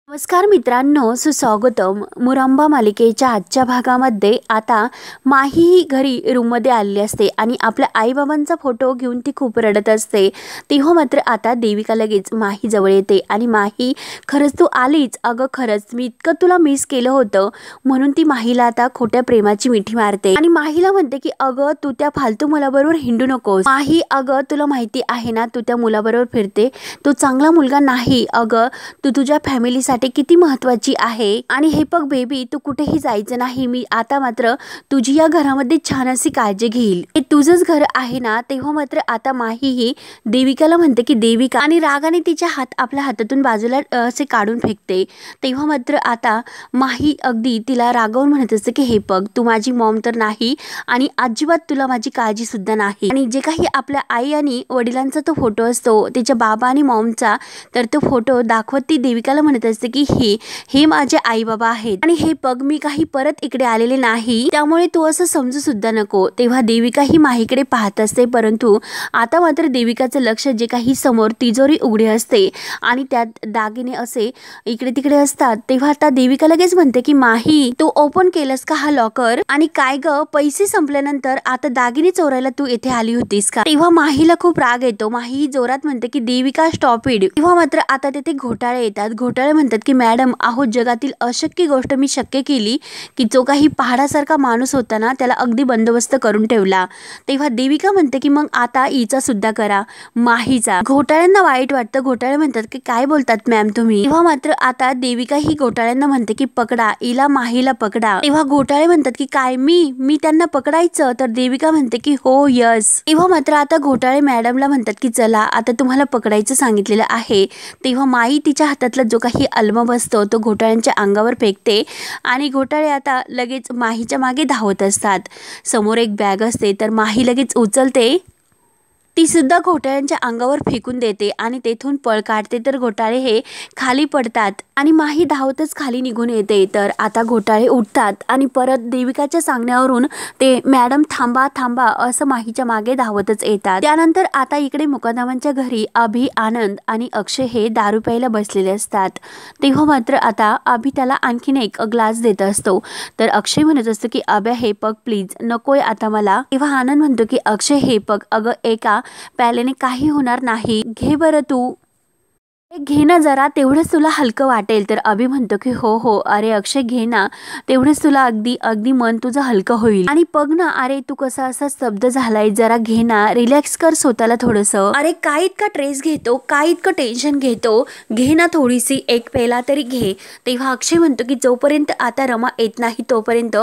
नमस्कार मित्रांनो, सुस्वागतम. मुरंबा मालिकेच्या आजच्या भागामध्ये आता माही ही घरी रूममध्ये आलेली असते आणि आपल्या आईबाबांचा फोटो घेऊन ती खूप रडत असते. तेव्हा मात्र आता देविका लगेच माही जवळ येते आणि माही, खरंच तू आलीच. अगं खरंच मी इतकं तुला मिस केलं होतं. म्हणून ती माहीला आता खोट्या प्रेमाची मिठी मारते आणि माहीला म्हणते की अगं तू त्या फालतू मुलाबरोबर हिंडू नकोस. माही, अगं तुला माहिती आहे ना तू त्या मुलाबरोबर फिरते, तो चांगला मुलगा नाही. अगं तू तुझ्या फॅमिलीसाठी किती महत्त्वाची आहे. आणि हे बघ बेबी, तू कुठेही जायचं नाही. मी आता मात्र तुझी या घरामध्ये छान अशी काळजी घेईल. हे तुझंच घर आहे ना. तेव्हा मात्र आता माही ही देविकाला म्हणते की देविका, आणि रागाने तिच्या आपल्या हातातून बाजूला असे काढून फेकते. तेव्हा मात्र आता माही अगदी तिला रागावून म्हणत असते की हे बघ, तू माझी मॉम तर नाही आणि अजिबात तुला माझी काळजी सुद्धा नाही. आणि जे काही आपल्या आई आणि वडिलांचा तो फोटो असतो, तिच्या बाबा आणि मॉमचा, तर तो फोटो दाखवत ती देविकाला म्हणत असते की हे माझे आई बाबा आहेत आणि हे बघ, मी काही परत इकडे आलेले नाही, त्यामुळे तू असं समजू सुद्धा नको. तेव्हा देविका ही माहीकडे पाहत असते, परंतु आता मात्र देविकाचं लक्ष जे काही समोर तिजोरी उघडी असते आणि त्यात दागिने असे इकडे तिकडे असतात. तेव्हा आता देविका लगेच म्हणते की माही, तू ओपन केलंस का हा लॉकर? आणि काय ग, पैसे संपल्यानंतर आता दागिने चोरायला तू येथे आली होतीस का? तेव्हा माहीला खूप राग येतो. माही जोरात म्हणते की देविका स्टॉप इट. तेव्हा मात्र आता तेथे घोटाळे येतात. घोटाळे म्हणतात की मॅडम, अहो जगातील अशक्य गोष्ट मी शक्य केली, की जो काही पहाडासारखा माणूस होता ना त्याला अगदी बंदोबस्त करून ठेवला. तेव्हा देविका म्हणते की मग आता हिचा सुद्धा करा, माहीचा. घोटाळ्यांना वाईट वाटतं. घोटाळे म्हणतात की काय बोलतात मॅम तुम्ही? तेव्हा मात्र आता देविका ही घोटाळ्यांना म्हणते की पकडा हिला, माहीला पकडा. तेव्हा घोटाळे म्हणतात की काय, मी त्यांना पकडायचं? तर देविका म्हणते की हो यस. तेव्हा मात्र आता घोटाळे मॅडमला म्हणतात की चला आता तुम्हाला पकडायचं सांगितलेलं आहे. तेव्हा माई तिच्या हातातला जो काही अल्बम असतो तो घोटाळ्यांच्या अंगावर फेकते आणि घोटाळे आता लगेच माहीच्या मागे धावत असतात. समोर एक बॅग असते, तर माही लगेच उचलते, ती सुद्धा घोटाळ्यांच्या अंगावर फेकून देते आणि तेथून पळ काढते. तर घोटाळे हे खाली पडतात आणि माही धावतच खाली निघून येते. तर आता घोटाळे उठतात आणि परत देविकाच्या सांगण्यावरून ते मॅडम थांबा थांबा असं माहीच्या मागे धावतच येतात. त्यानंतर आता इकडे मुकादमांच्या घरी अभि, आनंद आणि अक्षय हे दारू प्यायला बसलेले असतात. तेव्हा मात्र आता अभि त्याला आणखीन एक ग्लास देत असतो. तर अक्षय म्हणत असतो की अभ्या हे पग प्लीज, नकोय आता मला. तेव्हा आनंद म्हणतो की अक्षय हे पग, अगं एका प्यालेने काही होणार नाही, घे बरं तू, घे ना जरा, तेवढंच तुला हलकं वाटेल. तर अभि म्हणतो की हो हो, अरे अक्षय घे ना, तेवढंच तुला अगदी अगदी मन तुझं हलकं होईल. आणि बघ ना, अरे तू कसा असा स्तब्ध झालाय, जरा घे ना, रिलॅक्स कर स्वतःला थोडंसं. अरे काय इतका ट्रेस घेतो, काय इतकं टेन्शन घेतो, घे ना थोडीशी एक पेला तरी घे. तेव्हा अक्षय म्हणतो की जोपर्यंत आता रमा येत नाही तोपर्यंत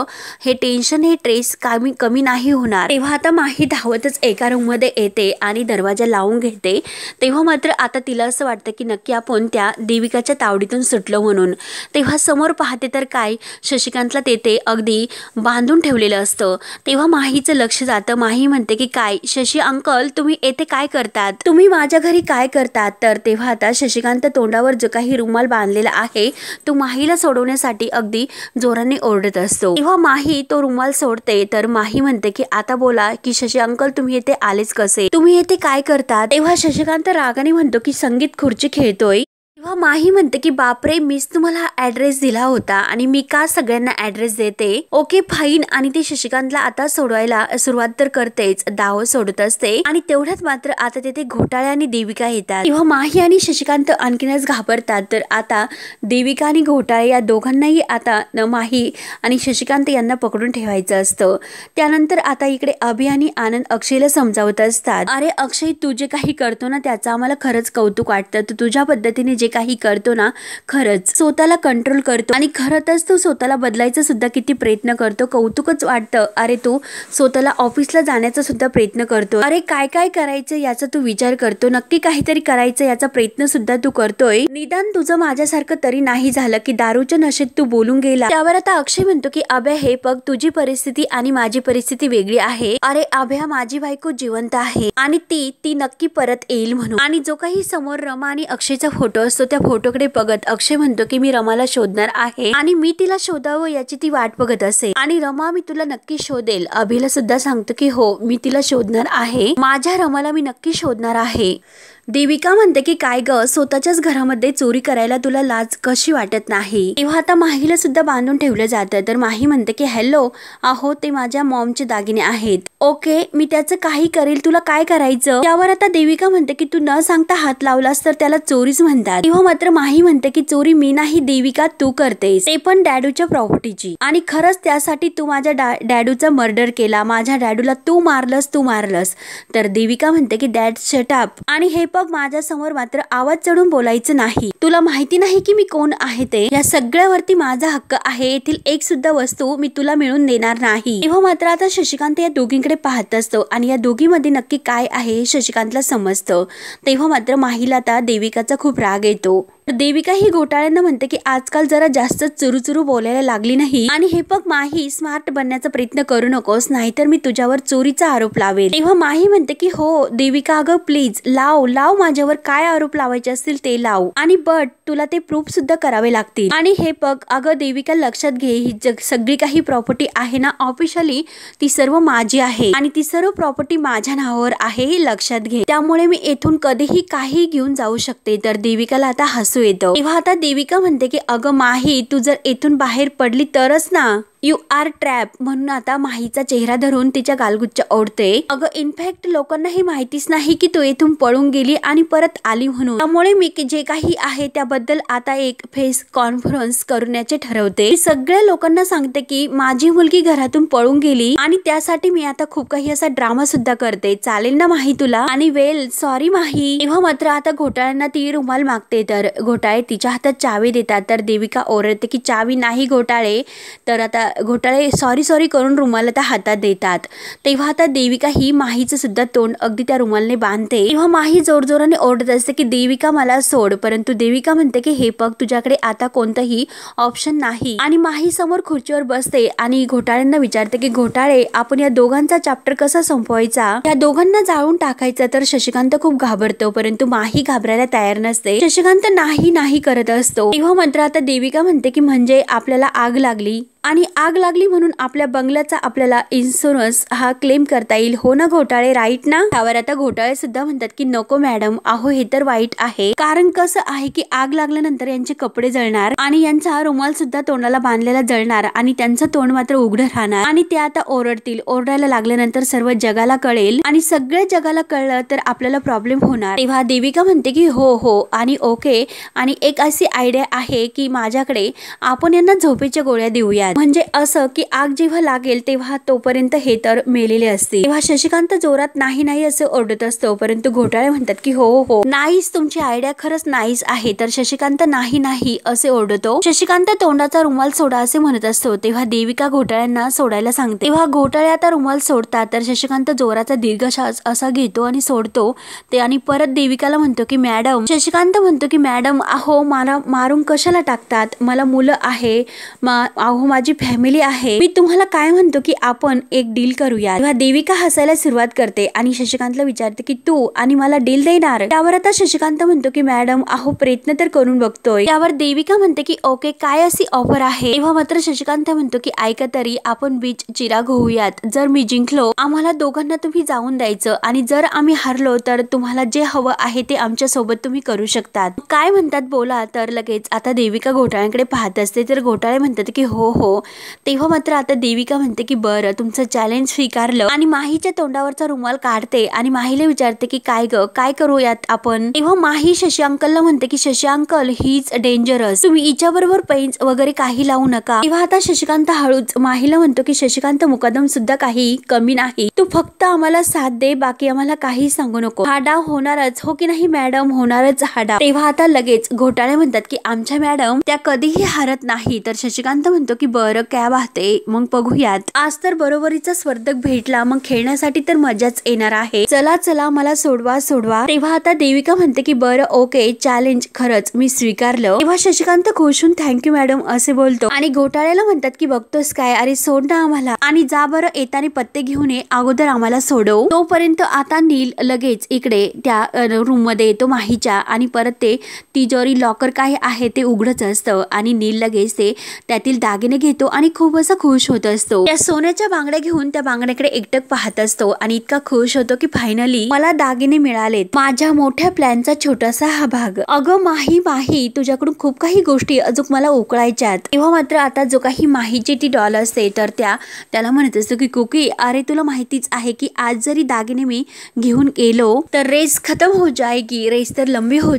हे टेन्शन, हे ट्रेस कमी नाही होणार. तेव्हा आता माही धावतच एका रूम मध्ये येते आणि दरवाजा लावून घेते. तेव्हा मात्र आता तिला असं वाटतं की नक्की आपण त्या देविकाच्या तावडीतून सुटलो म्हणून. तेव्हा समोर पाहते तर काय, शशिकांतला तेथे अगदी बांधून ठेवलेलं असतं. तेव्हा माहीचं लक्ष जातं. माही म्हणते की काय शशी अंकल, तुम्ही येथे काय करतात? तुम्ही माझ्या घरी काय करतात? तर तेव्हा आता शशिकांत तोंडावर जो काही रुमाल बांधलेला आहे तो माहीला सोडवण्यासाठी अगदी जोराने ओरडत असतो. तेव्हा माही तो रुमाल सोडते. तर माही म्हणते की आता बोला की शशी अंकल, तुम्ही येथे आलेच कसे? तुम्ही येथे काय करतात? तेव्हा शशिकांत रागाने म्हणतो की संगीत खुर्ची खेळतोय. तेव्हा माही म्हणते की बापरे, मीच तुम्हाला ऍड्रेस दिला होता आणि मी का सगळ्यांना ऍड्रेस देते? Okay fine. आणि ती शशिकांतला आता सोडवायला सुरुवात तर करतेच, दाव सोडत असते. आणि तेवढ्यात मात्र आता तिथे घोटाळे आणि देविका येतात. तेव्हा माही आणि शशिकांत आणखीनच घाबरतात. तर आता देविका आणि घोटाळे या दोघांनाही आता माही आणि शशिकांत यांना पकडून ठेवायचं असतं. त्यानंतर आता इकडे अभि आणि आनंद अक्षयला समजावत असतात, अरे अक्षय, तू जे काही करतो ना त्याचं आम्हाला खरंच कौतुक वाटतं. तू तुझ्या पद्धतीने जे काही करतो ना, खरंच स्वतःला कंट्रोल करतो आणि खरंच तू स्वतःला बदलायचा सुद्धा किती प्रयत्न करतो, कौतुकच वाटतं. अरे तू स्वतःला ऑफिसला जाण्याचा सुद्धा प्रयत्न करतो. अरे काय काय करायचं याचा तू विचार करतो, नक्की काहीतरी करायचं याचा प्रयत्न सुद्धा तू करतोय. निदान तुझं माझ्यासारखं तरी नाही झालं की दारूच्या नशेत तू बोलून गेला. त्यावर आता अक्षय म्हणतो की अभ्या हे बघ, तुझी परिस्थिती आणि माझी परिस्थिती वेगळी आहे. अरे अभ्या, माझी बायको जिवंत आहे आणि ती नक्की परत येईल म्हणून. आणि जो काही समोर रमा आणि अक्षयचा फोटो असतो असतो त्या फोटोकडे बघत अक्षय म्हणतो की मी रमाला शोधणार आहे आणि मी तिला शोधावं याची ती वाट बघत असे आणि रमा मी तुला नक्की शोधेल. अभिला सुद्धा सांगतो की हो मी तिला शोधणार आहे, माझ्या रमाला मी नक्की शोधणार आहे. देविका म्हणते की काय ग, स्वतःच्याच घरामध्ये चोरी करायला तुला लाज कशी वाटत नाही. तेव्हा आता माहीला सुद्धा बांधून ठेवलं जातं तर माही म्हणते की हॅलो, अहो ते माझ्या मॉमचे दागिने आहेत. ओके, मी त्याचं काही करेल, तुला काय करायचं. त्यावर आता देविका म्हणते की तू न सांगता हात लावलास तर त्याला चोरीच म्हणतात. तेव्हा मात्र माही म्हणते की चोरी मी नाही देविका, तू करतेस, ते पण डॅडूच्या प्रॉपर्टीची, आणि खरंच त्यासाठी तू माझ्या डॅडूचा मर्डर केला, माझ्या डॅडूला तू मारलंस. तर देविका म्हणते की डॅड शट अप, आणि हे बघ माझ्या समोर मात्र आवाज चढून बोलायचं नाही, तुला माहिती नाही की मी कोण आहे ते, या सगळ्यावरती माझा हक्क आहे, येथील एक सुद्धा वस्तू मी तुला मिळून देणार नाही. तेव्हा मात्र आता शशिकांत या दोघींकडे पाहत असतो आणि या दोघींमध्ये नक्की काय आहे हे शशिकांतला समजतं. तेव्हा मात्र माहीला आता देविकाचा खूप राग येतो. देविका ही घोटाळ्यांना म्हणते की आजकाल जरा जास्त चुरूचुरू बोलायला लागली नाही, आणि हे बघ माही स्मार्ट बनण्याचा प्रयत्न करू नकोस, नाहीतर मी तुझ्यावर चोरीचा आरोप लावेल. तेव्हा माही म्हणते की हो देविका अगं प्लीज लाव माझ्यावर काय आरोप लावायचे असतील ते लाव, आणि बट तुला ते प्रूफ सुद्धा करावे लागतील. आणि हे बघ अगं देविका लक्षात घे, ही सगळी काही प्रॉपर्टी आहे ना ऑफिशियली ती सर्व माझी आहे आणि ती सर्व प्रॉपर्टी माझ्या नावावर आहे हे लक्षात घे, त्यामुळे मी येथून कधीही काही घेऊन जाऊ शकते. तर देविकाला आता हसू येतं. तेव्हा आता देविका म्हणते की अगं माही तू जर येथून बाहेर पडली तरच ना, यू आर ट्रॅप, म्हणून आता माहीचा चेहरा धरून तिच्या गालगुच्च ओढते. अगं इनफॅक्ट लोकांना हे माहितीच नाही की तू येथून पळून गेली आणि परत आली म्हणून, त्यामुळे मी जे काही आहे त्याबद्दल आता एक फेस कॉन्फरन्स करण्याचे ठरवते. मी सगळ्या लोकांना सांगते की माझी मुलगी घरातून पळून गेली आणि त्यासाठी मी आता खूप काही असा ड्रामा सुद्धा करते, चालेल ना माही तुला. आणि वेल सॉरी माही. तेव्हा मात्र आता घोटाळ्यांना ती रुमाल मागते तर घोटाळे तिच्या हातात चावी देतात. तर देविका ओरडते की चावी नाही घोटाळे. तर आता घोटाळे सॉरी करून रुमाल आता हातात देतात. तेव्हा आता देविका ही माहीचं सुद्धा तोंड अगदी त्या रुमालने बांधते. तेव्हा माही जोरजोराने ओरडत असते की देविका मला सोड, परंतु देविका म्हणते की हे बघ तुझ्याकडे आता कोणताही ऑप्शन नाही, आणि माही समोर खुर्चीवर बसते आणि घोटाळ्यांना विचारते की घोटाळे आपण या दोघांचा चॅप्टर कसा संपवायचा, या दोघांना जाळून टाकायचा. तर शशिकांत खूप घाबरतो परंतु माही घाबरायला तयार नसते. शशिकांत नाही करत असतो. तेव्हा मात्र आता देविका म्हणते की म्हणजे आपल्याला आग लागली, आणि आग लागली म्हणून आपल्या बंगल्याचा आपल्याला इन्शुरन्स हा क्लेम करता येईल, हो ना घोटाळे, राईट ना. त्यावर आता घोटाळे सुद्धा म्हणतात की नको मॅडम, अहो हे तर वाईट आहे, कारण कसं आहे की आग लागल्यानंतर यांचे कपडे जळणार आणि यांचा रुमाल सुद्धा तोंडाला बांधलेला जळणार आणि त्यांचं तोंड मात्र उघडं राहणार, आणि ते आता ओरडतील. ओरडायला लागल्यानंतर सर्व जगाला कळेल, आणि सगळ्या जगाला कळलं तर आपल्याला प्रॉब्लेम होणार. तेव्हा देविका म्हणते की हो आणि ओके, आणि एक अशी आयडिया आहे की माझ्याकडे, आपण यांना झोपेच्या गोळ्या देऊया, म्हणजे असं की आग जेव्हा लागेल तेव्हा तोपर्यंत हे तर मेलेले असते. तेव्हा शशिकांत जोरात नाही असं ओरडत असतो, परंतु घोटाळे म्हणतात की हो नाईस, तुमची आयडिया खरंच नाईस आहे. तर शशिकांत नाही असे ओरडतो. शशिकांत तोंडाचा रुमाल सोडा असे म्हणत असतो. तेव्हा देविका घोटाळ्यांना सोडायला सांगते. तेव्हा घोटाळे आता रुमाल सोडतात. तर शशिकांत जोराचा दीर्घ श्वास असा घेतो आणि सोडतो ते, आणि परत देविकाला म्हणतो की मॅडम, शशिकांत म्हणतो की मॅडम अहो मला मारून कशाला टाकतात, मला मुलं आहे, अहो माझी फॅमिली आहे, मी तुम्हाला काय म्हणतो की आपण एक डील करूया. तेव्हा देविका हसायला सुरुवात करते आणि शशिकांतला विचारते की तू आणि मला डील देणार. त्यावर आता शशिकांत म्हणतो की मॅडम अहो प्रयत्न तर करून बघतोय. त्यावर देविका म्हणते की ओके काय अशी ऑफर आहे. तेव्हा मात्र शशिकांत म्हणतो की ऐका तरी आपण बीच चिराग होऊयात, जर मी जिंकलो आम्हाला दोघांना तुम्ही जाऊन द्यायचं, आणि जर आम्ही हरलो तर तुम्हाला जे हवं आहे ते आमच्या सोबत तुम्ही करू शकतात. काय म्हणतात बोला. तर लगेच आता देविका घोटाळ्यांकडे पाहत असते. तर घोटाळे म्हणतात की हो. तेव्हा मात्र आता देविका म्हणते की बरं तुमचं चॅलेंज स्वीकारलं, आणि माहीच्या तोंडावरचा रुमाल काढते आणि माहीला विचारते की काय करूयात आपण. तेव्हा माही शशी अंकलला म्हणते की Shashi uncle he is dangerous, तुम्ही हिच्याबरोबर पेन्स वगैरे काही लावू नका. तेव्हा आता शशिकांत हळूच माहीला म्हणतो की शशिकांत मुकदम सुद्धा काही कमी नाही, तू फक्त आम्हाला साथ दे, बाकी आम्हाला काही सांगू नको, हा डाव होणारच, हो की नाही मॅडम, होणारच हा डाव. तेव्हा आता लगेच घोटाळे म्हणतात की आमच्या मॅडम त्या कधीही हारत नाही. तर शशिकांत म्हणतो की बरं काय वाहते मग बघूयात. आज तर बरोबरीचा स्पर्धक भेटला, मग खेळण्यासाठी तर मजाच येणार आहे. चला चला मला सोडवा सोडवा. तेव्हा आता देविका म्हणते की बरं ओके चॅलेंज खरंच मी स्वीकारलं. तेव्हा शशिकांत खुश होऊन थँक्यू मॅडम असे बोलतो आणि घोटाळ्याला म्हणतात की बघतोस काय, अरे सोड ना आम्हाला आणि जा बरं येताना पत्ते घेऊन ये, अगोदर आम्हाला सोडव. तोपर्यंत आता नील लगेच इकडे त्या रूम मध्ये येतो माहीच्या आणि परत ते तिजोरी लॉकर काय आहे ते उघडच असतं आणि नील लगेच ते त्यातील दागिने घेतो आणि खूप असा खुश होत असतो. त्या सोन्याच्या बांगड्या घेऊन त्या बांगड्याकडे एकटक पाहत असतो आणि इतका खुश होतो की फायनली मला दागिने मिळालेत, माझ्या मोठ्या प्लॅनचा छोटासा हा भाग. अगं माही माही तुझ्याकडून खूप काही गोष्टी अजून मला उकळायच्यात. तेव्हा मात्र आता जो काही माहीची ती डॉल असते तर त्याला म्हणत असतो की कुकी अरे तुला माहितीच आहे की आज जरी दागिने मी घेऊन गेलो तर रेस खत्म हो जाएगी, रेस तर लंबी हो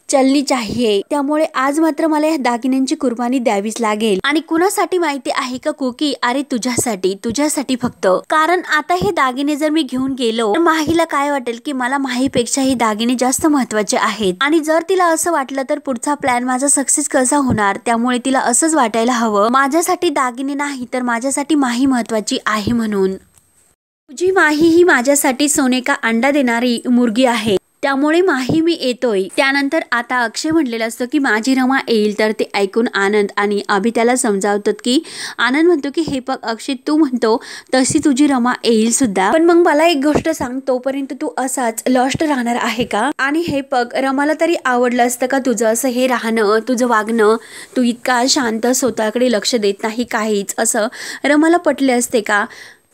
चलनी चाहिए. त्यामुळे आज मात्र मला या दागिन्यांची कुर्बानी द्यावीच लागेल. आणि कुणासाठी माहिती आहे का कुकी, अरे तुझ्यासाठी फक्त. कारण आता हे दागिने जर मी घेऊन गेलो तर माहीला काय वाटेल की मला माहीपेक्षा हे दागिने जास्त महत्वाचे आहेत आणि जर तिला असं वाटलं तर पुढचा प्लॅन माझा सक्सेस कसा होणार. त्यामुळे तिला असंच वाटायला हवं माझ्यासाठी दागिने नाही तर माझ्यासाठी माही महत्वाची आहे म्हणून. तुझी माही ही माझ्यासाठी सोने का अंडा देणारी मुर्गी आहे, त्यामुळे माही मी येतोय. त्यानंतर आता अक्षय म्हणलेला असतो की माझी रमा येईल. तर ते ऐकून आनंद आणि अभि त्याला समजावतात की आनंद म्हणतो की हे बघ अक्षय तू म्हणतो तशी तुझी रमा येईल सुद्धा, पण मग मला एक गोष्ट सांग तोपर्यंत तू असाच लॉस्ट राहणार आहे का. आणि हे बघ रमाला तरी आवडलं असतं का तुझं असं हे राहणं, तुझं वागणं, तू इतका शांत स्वतःकडे लक्ष देत नाही काहीच, असं रमाला पटले असते का.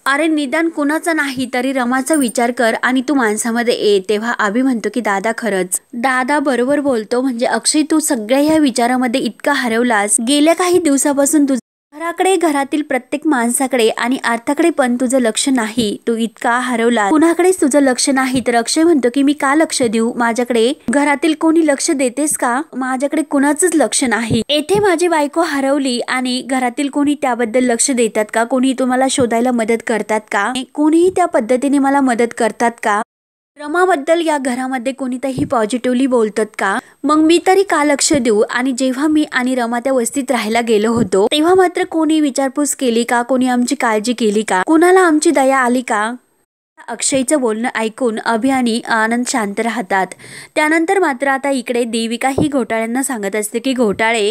अरे निदान कुणाचा नाही तरी रमाचा विचार कर आणि तू माणसामध्ये ये. तेव्हा अभि म्हणतो की दादा खरंच दादा बरोबर बोलतो, म्हणजे अक्षय तू सगळ्या ह्या विचारामध्ये इतका हरवलास. गेल्या काही दिवसापासून तुझं घराकडे, घरातील प्रत्येक माणसाकडे आणि अर्थाकडे पण तुझं लक्ष नाही, तू इतका हरवला, कुणाकडेच तुझं लक्ष नाही. तर अक्षय म्हणतो की मी का लक्ष देऊ, माझ्याकडे घरातील कोणी लक्ष देतेस का, माझ्याकडे कुणाचंच लक्ष नाही. येथे माझी बायको हरवली आणि घरातील कोणी त्याबद्दल लक्ष देतात का, कोणी तुम्हाला शोधायला मदत करतात का, कोणीही त्या पद्धतीने मला मदत करतात का, रमाबद्दल या घरामध्ये कोणीतरी पॉझिटिव्हली बोलतात का, मग मी तरी का लक्ष देऊ. आणि जेव्हा मी आणि रमा त्या वस्तीत राहायला गेलो होतो तेव्हा मात्र कोणी विचारपूस केली का, कोणी आमची काळजी केली का, कोणाला आमची दया आली का. अक्षयचं बोलणं ऐकून अभि आणि आनंद शांत राहतात. त्यानंतर मात्र आता इकडे देविका ही घोटाळ्यांना सांगत असते की घोटाळे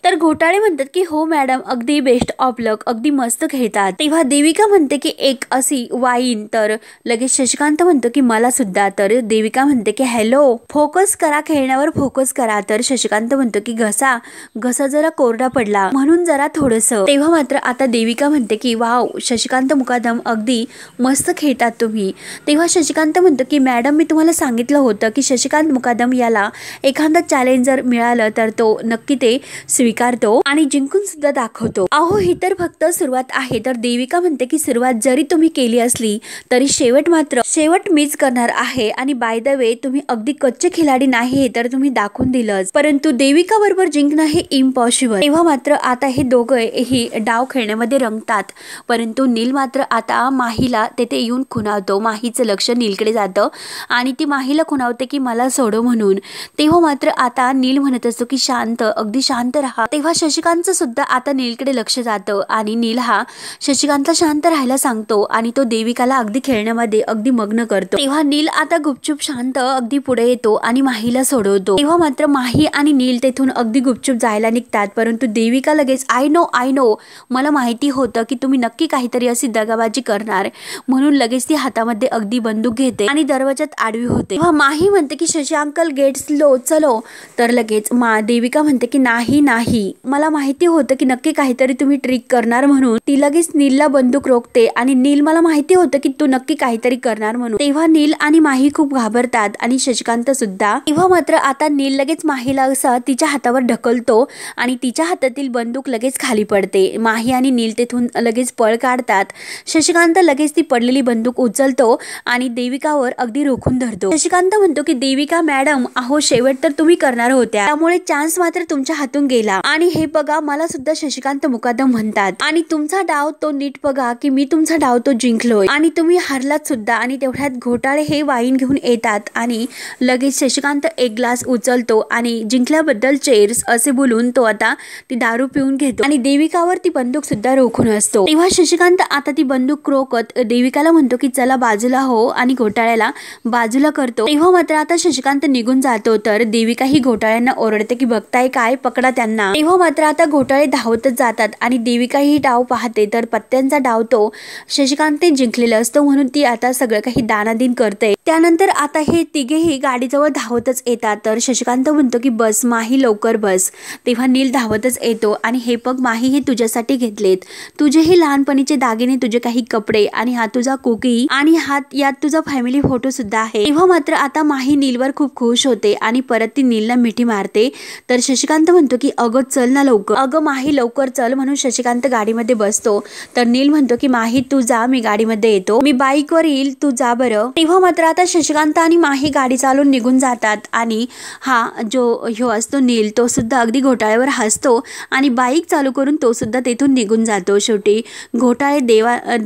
म्हणतात की हो मॅडम अगदी बेस्ट ऑफ लक, अगदी मस्त खेळतात. तेव्हा देविका म्हणते की एक अशी वाईन, तर लगेच शशिकांत म्हणतो की मला सुद्धा. तर देविका म्हणते की हॅलो फोकस करा, खेळण्यावर फोकस करा. तर शशिकांत म्हणतो की घसा जरा कोरडा पडला म्हणून जरा थोडस. तेव्हा मात्र आता देविका म्हणते की वाव शशिकांत मुकादम अगदी मस्त खेळतात तुम्ही. तेव्हा शशिकांत म्हणतो की मॅडम मी तुम्हाला सांगितलं होतं की शशिकांत मुकादम याला एखादा चॅलेंजर मिळालं तर तो नक्की ते स्वीकारतो आणि जिंकून सुद्धा दाखवतो. अहो ही तर फक्त सुरुवात आहे. तर देविका म्हणते की सुरुवात जरी तुम्ही केली असली तरी शेवट मीच करणार आहे. आणि बाय द वे तुम्ही अगदी कच्चे खिलाडी नाही हे तर तुम्ही दाखवून दिलंच, परंतु देविका बरोबर जिंकणं हे इम्पॉसिबल. तेव्हा मात्र आता हे दोघे ही डाव खेळण्यामध्ये रंगतात, परंतु नील मात्र आता माहीला तेथे येऊन खुणावतो. माहीचं लक्ष नीलकडे जातं आणि ती माहीला खुणावते की मला सोडव म्हणून. तेव्हा मात्र आता नील म्हणत असतो की शांत, अगदी शांत राहा. तेव्हा शशिकांतचं सुद्धा आता नीलकडे लक्ष जातं आणि नील हा शशिकांतला शांत राहायला सांगतो आणि तो देविकाला अगदी खेळण्यामध्ये अगदी मग्न करतो. तेव्हा नील आता गुपचूप शांत अगदी पुढे येतो आणि माहीला सोडवतो. तेव्हा मात्र माही आणि नील तेथून अगदी गुपचूप जायला निघतात, परंतु देविका लगेच आय नो मला माहिती होतं की तुम्ही नक्की काहीतरी अशी दगाबाजी करणार, म्हणून लगेच ती हातामध्ये अगदी बंदूक घेते आणि दरवाजात आडवी होते. तेव्हा माही म्हणते की शशी अंकल गेट स्लो चलो. तर लगेच देविका म्हणते की नाही मला माहिती होतं की नक्की काहीतरी तुम्ही ट्रिक करणार म्हणून. ती लगेच नीलला बंदूक रोखते आणि नील मला माहिती होतं की तू नक्की काहीतरी करणार म्हणून. तेव्हा नील आणि माही खूप घाबरतात आणि शशिकांत सुद्धा. तेव्हा मात्र आता नील लगेच माहीला असं तिच्या हातावर ढकलतो आणि तिच्या हातातील बंदूक लगेच खाली पडते. माही आणि नील तेथून लगेच पळ काढतात. शशिकांत लगेच ती पडलेली बंदूक उचलतो आणि देविकावर अगदी रोखून धरतो। शशिकांत म्हणतो की देविका मॅडम, अहो शेवट तर तुम्ही करणार होत्या, त्यामुळे चान्स मात्र तुमच्या हातून गेला आणि हे बघा मला सुद्धा शशिकांत मुकादम म्हणतात आणि तुमचा डाव तो नीट बघा की मी तुमचा डाव तो जिंकलोय आणि तुम्ही हारलात सुद्धा। आणि तेवढ्यात घोटाळे हे वाईन घेऊन येतात आणि लगेच शशिकांत एक ग्लास उचलतो आणि जिंकल्याबद्दल चेअर्स असे बोलून तो आता ती दारू पिऊन घेतो आणि देविकावर ती बंदूक सुद्धा रोखून असतो। तेव्हा शशिकांत आता ती बंदूक रोखत देविकाला म्हणतो की चला बाजूला हो आणि घोटाळ्याला बाजूला करतो। तेव्हा मात्र आता शशिकांत निघून जातो तर देविका ही घोटाळ्यांना ओरडते की बघताय काय, पकडा त्यांना। तेव्हा मात्र आता घोटाळे धावतच जातात आणि देविका ही डाव पाहते तर पत्त्यांचा डाव तो शशिकांत जिंकलेला असतो म्हणून ती आता सगळं काही दानादिन करते। त्यानंतर आता हे तिघेही गाडीजवळ धावतच येतात तर शशिकांत म्हणतो की बस माही लवकर बस। तेव्हा नील धावतच येतो आणि हे बघ माही, हे तुझ्यासाठी घेतलेत, तुझे हे लहानपणीचे दागिने, तुझे काही कपडे आणि हा तुझा कुकी आणि यात तुझा फॅमिली फोटो सुद्धा आहे। तेव्हा मात्र आता माही नीलवर खूप खुश होते आणि परत ती नीलला मिठी मारते तर शशिकांत म्हणतो की अगं चल ना लवकर, अगं माही लवकर चल, म्हणून शशिकांत गाडीमध्ये बसतो तर नील म्हणतो की माही तू जा, मी गाडीमध्ये येतो, मी बाईकवर येईल, तू जा बरं। तेव्हा मात्र आता शशिकांत आणि माही गाडी चालून निघून जातात आणि हा जो ह्यो असतो नील तो सुद्धा अगदी घोटाळ्यावर हसतो आणि बाईक चालू करून तो सुद्धा तेथून निघून जातो। शेवटी घोटाळे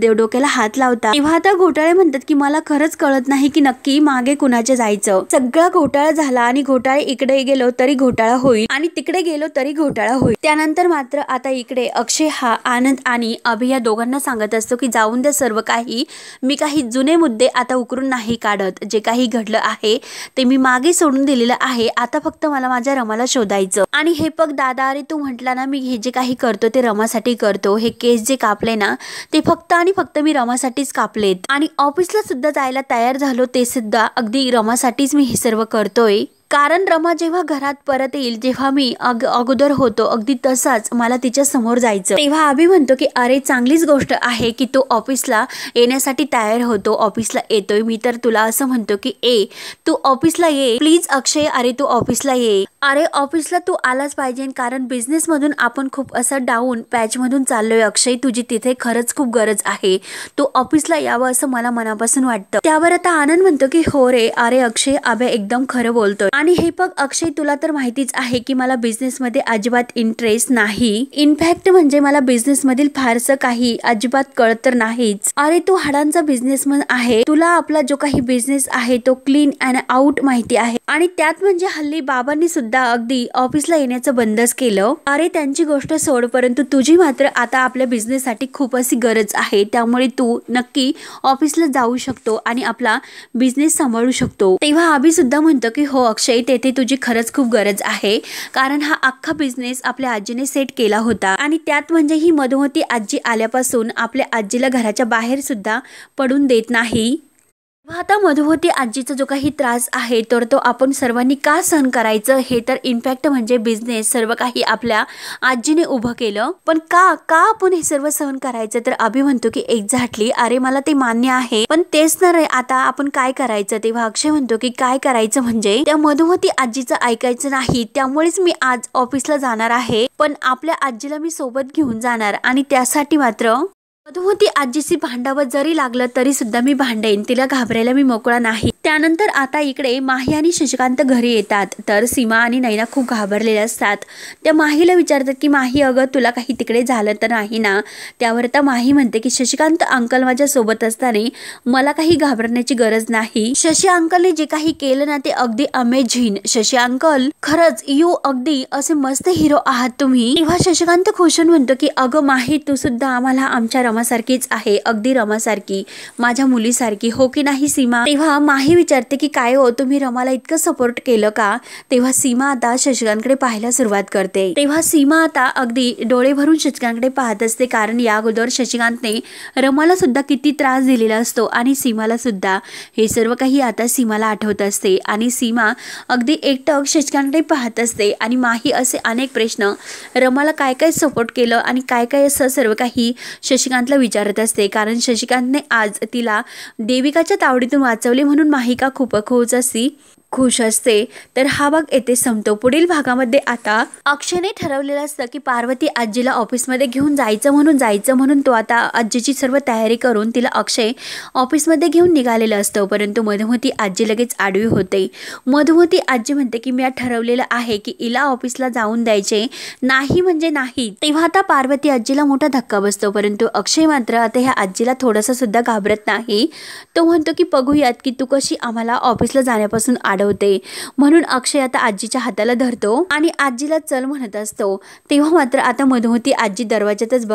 डोक्याला हात लावतात। तेव्हा आता घोटाळे म्हणतात की मला खरंच कळत नाही की नक्की मागे कुणाचे जायचं, सगळा घोटाळा झाला आणि घोटाळे इकडे गेलो तरी घोटाळा होईल आणि तिकडे गेलो तरी घोटाळा होईल। त्यानंतर मात्र आता इकडे अक्षय हा आनंद आणि अभि या दोघांना सांगत असतो की जाऊन दे सर्व काही, मी काही जुने मुद्दे आता उकरून नाही काढत, जे काही घडलं आहे ते मी मागे सोडून दिलेलं आहे, आता फक्त मला माझ्या रमाला शोधायचं। आणि हे बघ दादा, अरे तू म्हटला ना मी हे जे काही करतो ते रमासाठी करतो, हे केस जे कापले ना ते फक्त आणि फक्त मी रमासाठीच कापलेत आणि ऑफिसला सुद्धा जायला तयार झालो ते सुद्धा अगदी रमासाठीच मी हे सर्व करतोय, कारण रमा जेव्हा घरात परत येईल जेव्हा मी अगोदर होतो अगदी तसाच मला तिच्या समोर जायचं। तेव्हा अभि म्हणतो की अरे चांगलीच गोष्ट आहे की तो ऑफिसला येण्यासाठी तयार होतो, ऑफिसला येतोय, मी तर तुला असं म्हणतो की तू ऑफिसला ये प्लीज अक्षय, अरे तू ऑफिसला ये, अरे ऑफिसला तू आलाच पाहिजे कारण बिझनेस मधून आपण खूप असं डाऊन पॅच मधून चाललोय अक्षय, तुझी तिथे खरंच खूप गरज आहे, तू ऑफिसला यावं असं मला मनापासून वाटतं। त्यावर आता आनंद म्हणतो की हो रे, अरे अक्षय अभि एकदम खरं बोलतोय आणि हे बघ अक्षय तुला तर माहितीच आहे की मला बिझनेस मध्ये अजिबात इंटरेस्ट नाही, इनफॅक्ट म्हणजे मला बिझनेस मधील फारसं काही अजिबात कळत तर नाहीच, अरे तू हाडांचा बिझनेसमॅन आहे, तुला आपला जो काही बिझनेस आहे तो क्लीन अँड आउट माहिती आहे आणि त्यात म्हणजे हल्ली बाबांनी सुद्धा अगदी ऑफिसला येण्याचं बंदच केलं, अरे त्यांची गोष्ट सोड, परंतु तुझी मात्र आता आपल्या बिझनेस साठी खूप अशी गरज आहे, त्यामुळे तू नक्की ऑफिसला जाऊ शकतो आणि आपला बिझनेस सांभाळू शकतो। तेव्हा अभि सुद्धा म्हणतो की हो अक्षय, तेथे तुझी खरंच खूप गरज आहे कारण हा अख्खा बिझनेस आपल्या आजीने सेट केला होता आणि त्यात म्हणजे ही मधुमती आजी आल्यापासून आपल्या आजीला घराच्या बाहेर सुद्धा पडून देत नाही। आता मधुमती आजीचा जो काही त्रास आहे तर तो आपण सर्वांनी का सहन करायचं, हे तर इनफॅक्ट म्हणजे बिझनेस सर्व काही आपल्या आजीने उभं केलं, पण का आपण हे सर्व सहन करायचं, तर अभि म्हणतो की एक्झॅक्टली, अरे मला ते मान्य आहे पण तेच ना रे आता आपण काय करायचं। तेव्हा अक्षय म्हणतो की काय करायचं म्हणजे त्या मधुमती आजीचं ऐकायचं नाही, त्यामुळेच मी आज ऑफिसला जाणार आहे पण आपल्या आजीला मी सोबत घेऊन जाणार आणि त्यासाठी मात्र मधुमती आजीशी भांडावं जरी लागलं तरी सुद्धा मी भांडेन, तिला घाबरायला मी मोकळा नाही। त्यानंतर आता इकडे माही आणि शशिकांत घरी येतात तर सीमा आणि नैना खूप घाबरलेल्या असतात, त्या माहीला विचारतात की माही अगं तुला काही तिकडे झालं तर नाही ना। त्यावर आता माही म्हणते की शशिकांत अंकल माझ्या सोबत असताना मला काही घाबरण्याची गरज नाही, शशी अंकलने जे काही केलं ना ते अगदी अमेझिंग, शशी अंकल खरंच यू अगदी असे मस्त हिरो आहात तुम्ही। तेव्हा शशिकांत खुशून म्हणतो की अगं माही तू सुद्धा आम्हाला आमच्या रमासारखीच आहे, अगदी रमासारखी, माझ्या मुलीसारखी, हो की नाही सीमा। तेव्हा माही विचारते की काय हो तुम्ही रमाला इतकं सपोर्ट केलं का। तेव्हा सीमा आता शशिकांतकडे पाहायला सुरुवात करते, तेव्हा सीमा आता अगदी डोळे भरून शशिकांतकडे पाहत असते कारण या अगोदर शशिकांतने रमाला सुद्धा किती त्रास दिलेला असतो आणि सीमाला सुद्धा, हे सर्व काही आता सीमाला आठवत असते आणि सीमा अगदी एकटक शशिकांतकडे पाहत असते आणि माही असे अनेक प्रश्न रमाला काय काय सपोर्ट केलं आणि काय काय असं सर्व काही शशिकांतला विचारत असते, कारण शशिकांतने आज तिला देविकाच्या तावडीतून वाचवले म्हणून माहिका खूप खुश असती, खुश असते। तर हा भाग येथे संपतो। पुढील भागामध्ये आता अक्षयने ठरवलेलं असतं की पार्वती आजीला ऑफिसमध्ये घेऊन जायचं म्हणून तो आता आजीची सर्व तयारी करून तिला अक्षय ऑफिसमध्ये घेऊन निघालेलं असतं। परंतु मधुमती आजी लगेच आडवी होते। मधुमती आजी म्हणते की मी ठरवलेलं आहे की हिला ऑफिसला जाऊन द्यायचे नाही म्हणजे नाही। तेव्हा आता पार्वती आजीला मोठा धक्का बसतो। परंतु अक्षय मात्र आता ह्या आजीला थोडासा सुद्धा घाबरत नाही। तो म्हणतो की बघूयात की तू कशी आम्हाला ऑफिसला जाण्यापासून अडवते। म्हणून अक्षय आता आजीच्या हाताला धरतो आणि आजीला चल म्हणत असतो। तेव्हा मात्र आता मधुमती आजी दरवाजातच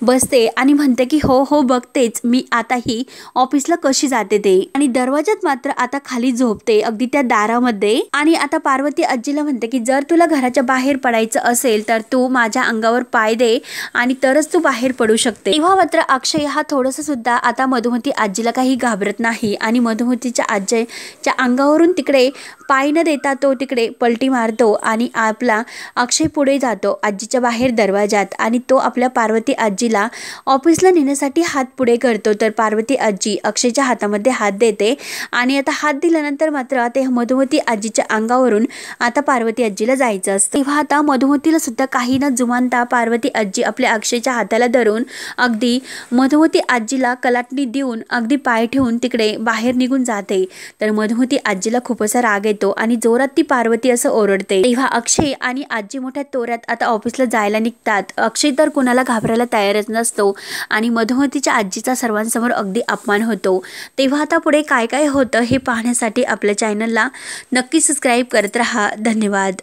बसते आणि म्हणते की हो बघतेच मी आता ही ऑफिसला कशी जाते ते। आणि दरवाजात मात्र आता खाली झोपते अगदी त्या दारामध्ये। आणि आता पार्वती आजीला म्हणते की जर तुला घराच्या बाहेर पडायचं असेल तर तू माझ्या अंगावर पाय दे आणि तरच तू बाहेर पडू शकते। तेव्हा मात्र अक्षय हा थोडंसं सुद्धा आता मधुमती आजीला काही घाबरत नाही आणि मधुमतीच्या आजीच्या अंगावरून तिकडे पाय न देता तो तिकडे पलटी मारतो आणि आपला अक्षय पुढे जातो आजीच्या बाहेर दरवाजात आणि तो आपल्या पार्वती आजीला ऑफिसला नेण्यासाठी हात पुढे करतो। तर पार्वती आजी अक्षयच्या हातामध्ये हात देते आणि आता हात दिल्यानंतर मात्र आता मधुमती आजीच्या अंगावरून आता पार्वती आजीला जायचं असतं। तेव्हा आता मधुमतीला सुद्धा काही न जुमानता पार्वती आजी आपल्या अक्षयच्या हाताला धरून अगदी मधुमती आजीला कलाटणी देऊन अगदी पाय ठेवून तिकडे बाहेर निघून जाते। तर मधुमती आजीला खूप असा राग येतो आणि जोरात ती पार्वती असं ओरडते। तेव्हा अक्षय आणि आजी मोठ्या तोऱ्यात आता ऑफिसला जायला निघतात। अक्षय तर कुणाला घाबरायला तयारच नसतो आणि मधुमतीच्या आजीचा सर्वांसमोर अगदी अपमान होतो। तेव्हा आता पुढे काय काय होतं हे पाहण्यासाठी आपल्या चॅनलला नक्की सबस्क्राईब करत राहा। धन्यवाद।